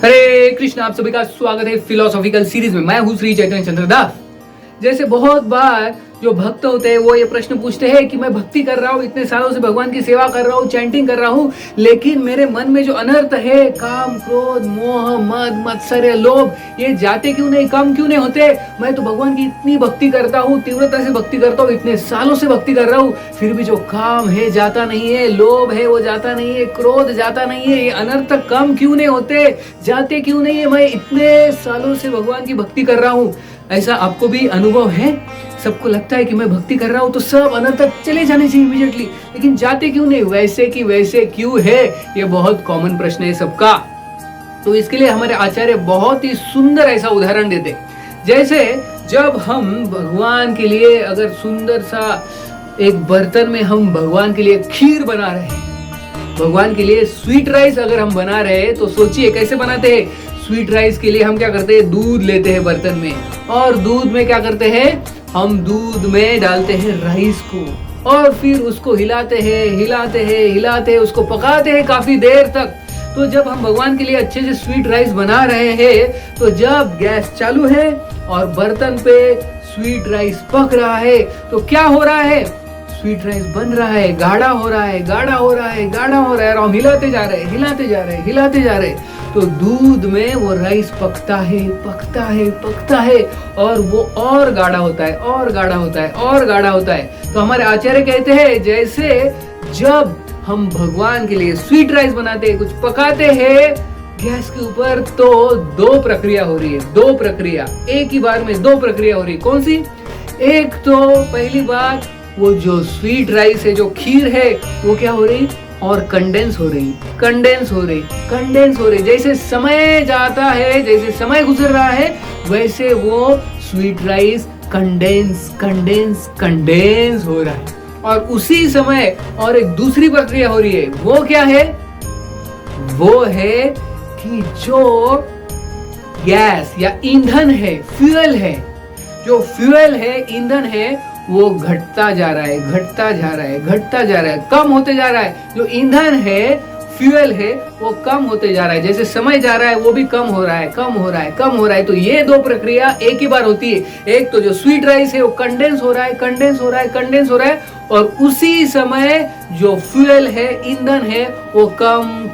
हरे कृष्ण। आप सभी का स्वागत है फिलोसॉफिकल सीरीज में। मैं हूं श्री चैतन्य चंद्र दास। जैसे बहुत बार जो भक्त होते हैं वो ये प्रश्न पूछते हैं कि मैं भक्ति कर रहा हूँ, इतने सालों से भगवान की सेवा कर रहा हूँ, चैंटिंग कर रहा हूँ, लेकिन मेरे मन में जो अनर्थ है, काम, क्रोध, मोह, मद, मत्सर्य, लोभ, ये जाते क्यों नहीं, कम क्यों नहीं होते? मैं तो भगवान की इतनी भक्ति करता हूँ, तीव्रता से भक्ति करता हूँ, इतने सालों से भक्ति कर रहा हूँ, फिर भी जो काम है जाता नहीं है, लोभ है वो जाता नहीं है, क्रोध जाता नहीं है, ये अनर्थ कम क्यों नहीं होते, जाते क्यों नहीं है? मैं इतने सालों से भगवान की भक्ति कर रहा हूँ। ऐसा आपको भी अनुभव है? सबको लगता है कि मैं भक्ति कर रहा हूँ तो सब अनर्थ चले जाने चाहिए इमीडिएटली, लेकिन जाते क्यों नहीं? वैसे की वैसे क्यों है? ये बहुत कॉमन प्रश्न है सबका। तो इसके लिए हमारे आचार्य बहुत ही सुंदर ऐसा उदाहरण देते, जैसे जब हम भगवान के लिए अगर सुंदर सा एक बर्तन में हम भगवान के लिए खीर बना रहे हैं, भगवान के लिए स्वीट राइस अगर हम बना रहे हैं, तो सोचिए कैसे बनाते हैं। स्वीट राइस के लिए हम क्या करते हैं, दूध लेते हैं बर्तन में, और दूध में क्या करते हैं, हम दूध में डालते हैं राइस को, और फिर उसको हिलाते हैं, उसको पकाते हैं काफी देर तक। तो जब हम भगवान के लिए अच्छे से स्वीट राइस बना रहे हैं, तो जब गैस चालू है और बर्तन पे स्वीट राइस पक रहा है, तो क्या हो रहा है, स्वीट राइस बन रहा है, गाढ़ा हो रहा है, और हम हिलाते जा रहे हैं, तो दूध में वो राइस पकता है, और वो और गाढ़ा होता है। तो हमारे आचार्य कहते हैं, जैसे जब हम भगवान के लिए स्वीट राइस बनाते हैं, कुछ पकाते हैं गैस के ऊपर, तो दो प्रक्रिया हो रही है, एक ही बार में दो प्रक्रिया हो रही है। कौन सी? एक तो पहली बात, वो जो स्वीट राइस है, जो खीर है, वो क्या हो रही, और कंडेंस हो रही। जैसे समय जाता है, जैसे समय गुजर रहा है, वैसे वो स्वीट राइस कंडेंस हो रहा है। और उसी समय और एक दूसरी प्रक्रिया हो रही है, वो क्या है, वो है कि जो गैस या ईंधन है, फ्यूल है, ईंधन है, वो घटता जा रहा है, कम होते जा रहा है। जो ईंधन है, फ्यूल है, वो कम होते जा रहा है, जैसे समय जा रहा है वो भी कम हो रहा है। तो ये दो प्रक्रिया एक ही बार होती है। एक तो जो स्वीट राइस है वो कंडेंस हो रहा है, और उसी समय जो फ्यूल है, ईंधन है, वो कम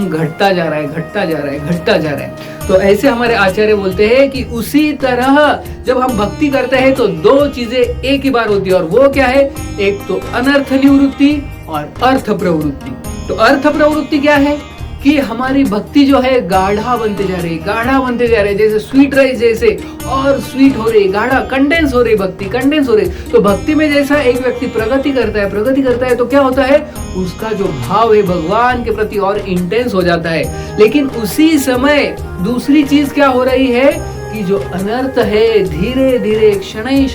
घटता जा रहा है। तो ऐसे हमारे आचार्य बोलते हैं कि उसी तरह जब हम भक्ति करते हैं तो दो चीजें एक ही बार होती है, और वो क्या है, एक तो अनर्थ निवृत्ति और अर्थ प्रवृत्ति। तो अर्थ प्रवृत्ति क्या है कि हमारी भक्ति जो है गाढ़ा बनते जा रही है, जैसे स्वीट राइस जैसे और स्वीट हो रही, गाढ़ा कंडेंस हो रही। तो भक्ति में जैसा एक व्यक्ति प्रगति करता है तो क्या होता है, उसका जो भाव है भगवान के प्रति और इंटेंस हो जाता है। लेकिन उसी समय दूसरी चीज क्या हो रही है कि जो अनर्थ है धीरे धीरे शनै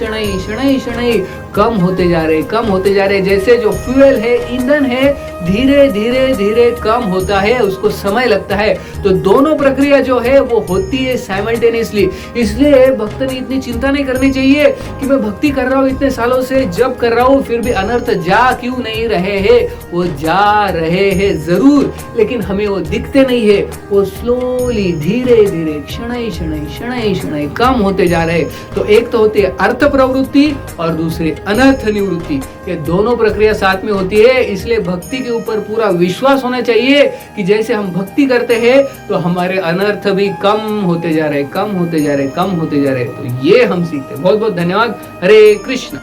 कम होते जा रहे, जैसे जो फ्यूल है, ईंधन है, धीरे धीरे कम होता है, उसको समय लगता है। तो दोनों प्रक्रिया जो है वो होती है साइमल्टेनियसली। इसलिए भक्त ने इतनी चिंता नहीं करनी चाहिए कि मैं भक्ति कर रहा हूँ इतने सालों से, जब कर रहा हूँ फिर भी अनर्थ जा क्यों नहीं रहे हैं। वो जा रहे हैं जरूर, लेकिन हमें वो दिखते नहीं है, वो स्लोली धीरे धीरे शनै कम होते जा रहे। तो एक तो होती है अर्थ प्रवृत्ति और दूसरी अनर्थ निवृत्ति। ये दोनों प्रक्रिया साथ में होती है। इसलिए भक्ति के ऊपर पूरा विश्वास होना चाहिए कि जैसे हम भक्ति करते हैं तो हमारे अनर्थ भी कम होते जा रहे। तो ये हम सीखते हैं। बहुत बहुत धन्यवाद। हरे कृष्ण।